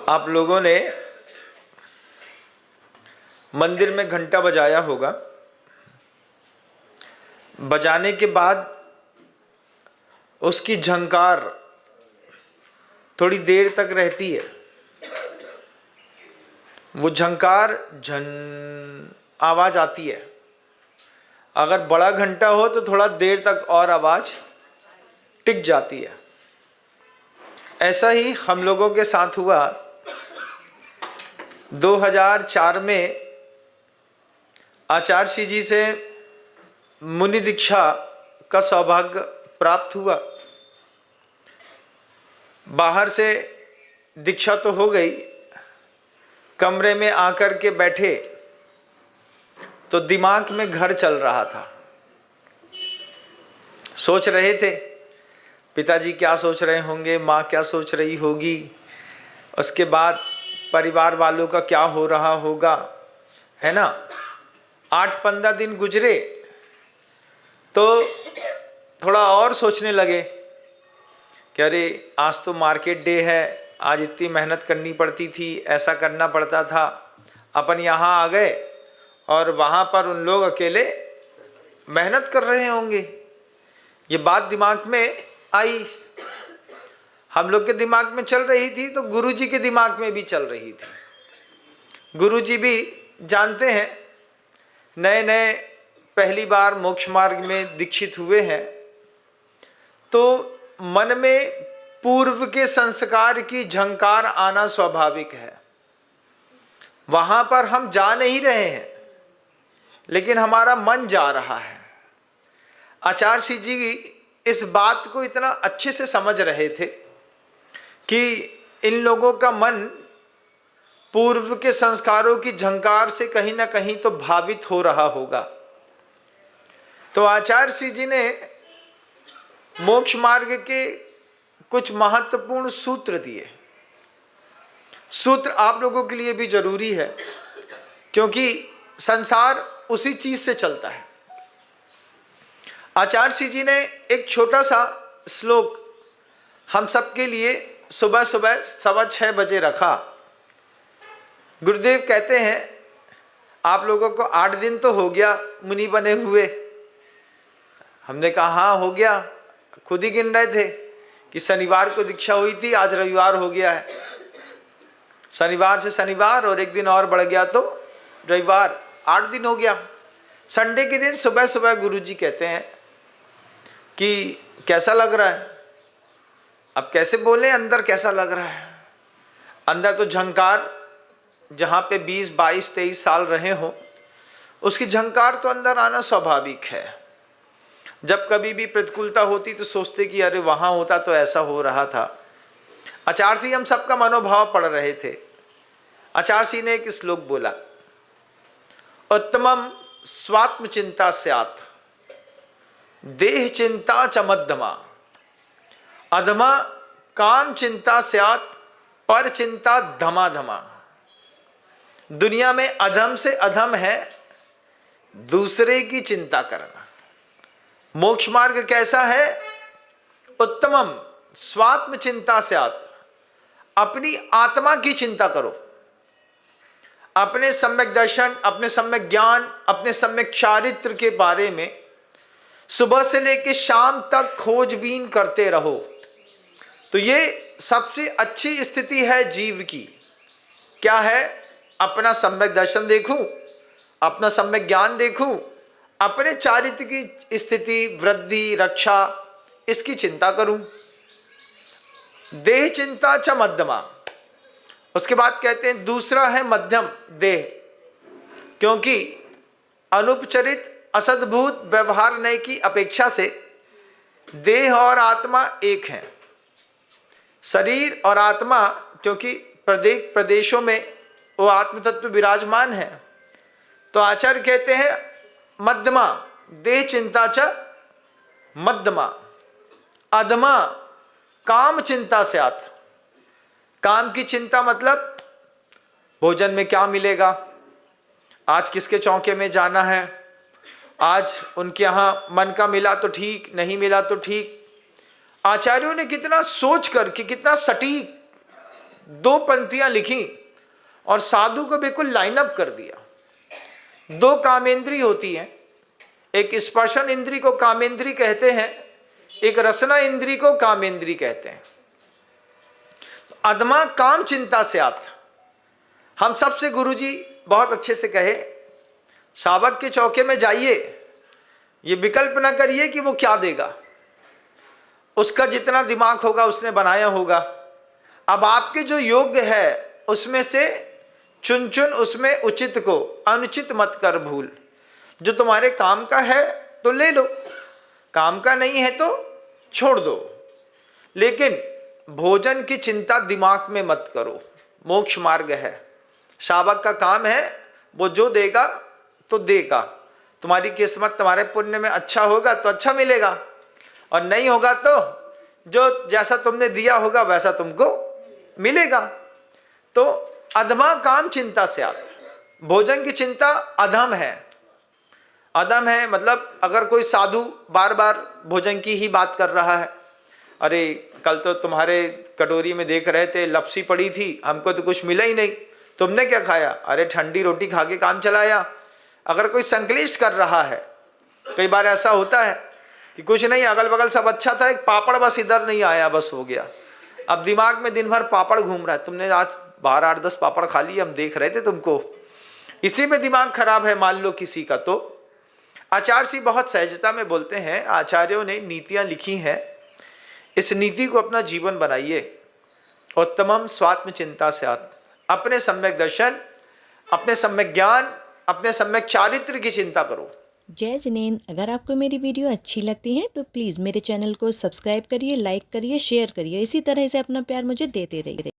आप लोगों ने मंदिर में घंटा बजाया होगा। बजाने के बाद उसकी झंकार थोड़ी देर तक रहती है। वो झंकार झन आवाज आती है। अगर बड़ा घंटा हो तो थोड़ा देर तक और आवाज टिक जाती है। ऐसा ही हम लोगों के साथ हुआ। 2004 में आचार्य श्री जी से मुनि दीक्षा का सौभाग्य प्राप्त हुआ। बाहर से दीक्षा तो हो गई, कमरे में आकर के बैठे तो दिमाग में घर चल रहा था। सोच रहे थे पिताजी क्या सोच रहे होंगे, माँ क्या सोच रही होगी, उसके बाद परिवार वालों का क्या हो रहा होगा, है ना। 8-15 दिन गुजरे तो थोड़ा और सोचने लगे कि अरे आज तो मार्केट डे है, आज इतनी मेहनत करनी पड़ती थी, ऐसा करना पड़ता था। अपन यहाँ आ गए और वहाँ पर उन लोग अकेले मेहनत कर रहे होंगे। ये बात दिमाग में आई। हम लोग के दिमाग में चल रही थी तो गुरुजी के दिमाग में भी चल रही थी। गुरुजी भी जानते हैं, नए नए पहली बार मोक्ष मार्ग में दीक्षित हुए हैं, तो मन में पूर्व के संस्कार की झंकार आना स्वाभाविक है। वहां पर हम जा नहीं रहे हैं, लेकिन हमारा मन जा रहा है। आचार्य श्री जी इस बात को इतना अच्छे से समझ रहे थे कि इन लोगों का मन पूर्व के संस्कारों की झंकार से कहीं ना कहीं तो भावित हो रहा होगा। तो आचार्य श्री जी ने मोक्ष मार्ग के कुछ महत्वपूर्ण सूत्र दिए। सूत्र आप लोगों के लिए भी जरूरी है, क्योंकि संसार उसी चीज से चलता है। आचार्य श्री जी ने एक छोटा सा श्लोक हम सबके लिए सुबह सुबह 6:15 बजे रखा। गुरुदेव कहते हैं आप लोगों को 8 दिन तो हो गया मुनि बने हुए। हमने कहा हाँ हो गया, खुद ही गिन रहे थे कि शनिवार को दीक्षा हुई थी, आज रविवार हो गया है। शनिवार से शनिवार और एक दिन और बढ़ गया तो रविवार, 8 दिन हो गया। संडे के दिन सुबह सुबह गुरुजी कहते हैं कि कैसा लग रहा है। अब कैसे बोले अंदर कैसा लग रहा है। अंदर तो झंकार, जहाँ पे 20, 22, 23 साल रहे हो, उसकी झंकार तो अंदर आना स्वाभाविक है। जब कभी भी प्रतिकूलता होती तो सोचते कि अरे वहाँ होता तो ऐसा हो रहा था। आचार्य जी हम सबका मनोभाव पढ़ रहे थे। आचार्य जी ने एक श्लोक बोला, उत्तमम स्वात्म चिंता स्यात् देह चिंता च मध्यमा अधमा काम चिंता स्यात् पर चिंता धमाधमा। दुनिया में अधम से अधम है दूसरे की चिंता करना। मोक्ष मार्ग कैसा है? उत्तमम स्वात्म चिंता स्यात्, अपनी आत्मा की चिंता करो। अपने सम्यक दर्शन, अपने सम्यक ज्ञान, अपने सम्यक चारित्र के बारे में सुबह से लेकर शाम तक खोजबीन करते रहो। तो ये सबसे अच्छी स्थिति है जीव की। क्या है? अपना सम्यक दर्शन देखूं, अपना सम्यक ज्ञान देखूं, अपने चारित्र की स्थिति, वृद्धि, रक्षा, इसकी चिंता करूं। देह चिंता च मध्यमा। उसके बाद कहते हैं दूसरा है मध्यम देह, क्योंकि अनुपचरित असद्भुत व्यवहार नय की अपेक्षा से देह और आत्मा एक है। शरीर और आत्मा, क्योंकि प्रदेशों में वो आत्म तत्व विराजमान है, तो आचार्य कहते हैं मध्यमा देह चिंता च मध्यमा अधमा काम चिंता स्यात्। काम की चिंता मतलब भोजन में क्या मिलेगा, आज किसके चौके में जाना है, आज उनके यहाँ मन का मिला तो ठीक, नहीं मिला तो ठीक। आचार्यों ने कितना सोच करके, कितना सटीक 2 पंक्तियां लिखी और साधु को बिल्कुल लाइनअप कर दिया। 2 कामेंद्री होती हैं, एक स्पर्शन इंद्री को कामेंद्री कहते हैं, एक रसना इंद्री को कामेंद्री कहते हैं। अधमा काम चिंता से आत, हम सबसे गुरुजी बहुत अच्छे से कहे, शावक के चौके में जाइए, ये विकल्प ना करिए कि वो क्या देगा, उसका जितना दिमाग होगा उसने बनाया होगा। अब आपके जो योग्य है उसमें से चुन चुन उसमें उचित को, अनुचित मत कर भूल। जो तुम्हारे काम का है तो ले लो, काम का नहीं है तो छोड़ दो, लेकिन भोजन की चिंता दिमाग में मत करो। मोक्ष मार्ग है, शावक का काम है, वो जो देगा तो देगा। तुम्हारी किस्मत तुम्हारे पुण्य में अच्छा होगा तो अच्छा मिलेगा, और नहीं होगा तो जो जैसा तुमने दिया होगा वैसा तुमको मिलेगा। तो अधमा काम चिंता से आत, भोजन की चिंता अधम है। अधम है मतलब अगर कोई साधु बार बार भोजन की ही बात कर रहा है, अरे कल तो तुम्हारे कटोरी में देख रहे थे लपसी पड़ी थी, हमको तो कुछ मिला ही नहीं, तुमने क्या खाया, अरे ठंडी रोटी खा के काम चलाया। अगर कोई संकलिष्ट कर रहा है, कई बार ऐसा होता है कि कुछ नहीं, अगल बगल सब अच्छा था, एक पापड़ बस इधर नहीं आया, बस हो गया। अब दिमाग में दिन भर पापड़ घूम रहा है, तुमने आज 12 8 10 पापड़ खा लिए, हम देख रहे थे तुमको, इसी में दिमाग खराब है मान लो किसी का। तो आचार्य जी बहुत सहजता में बोलते हैं, आचार्यों ने नीतियां लिखी हैं, इस नीति को अपना जीवन बनाइए। उत्तमम स्वात्म चिंता से अपने सम्यक दर्शन, अपने सम्यक ज्ञान, अपने सम्यक चारित्र की चिंता करो। जय जिनेंद्र, अगर आपको मेरी वीडियो अच्छी लगती है तो प्लीज़ मेरे चैनल को सब्सक्राइब करिए, लाइक करिए, शेयर करिए। इसी तरह से अपना प्यार मुझे देते रहिए।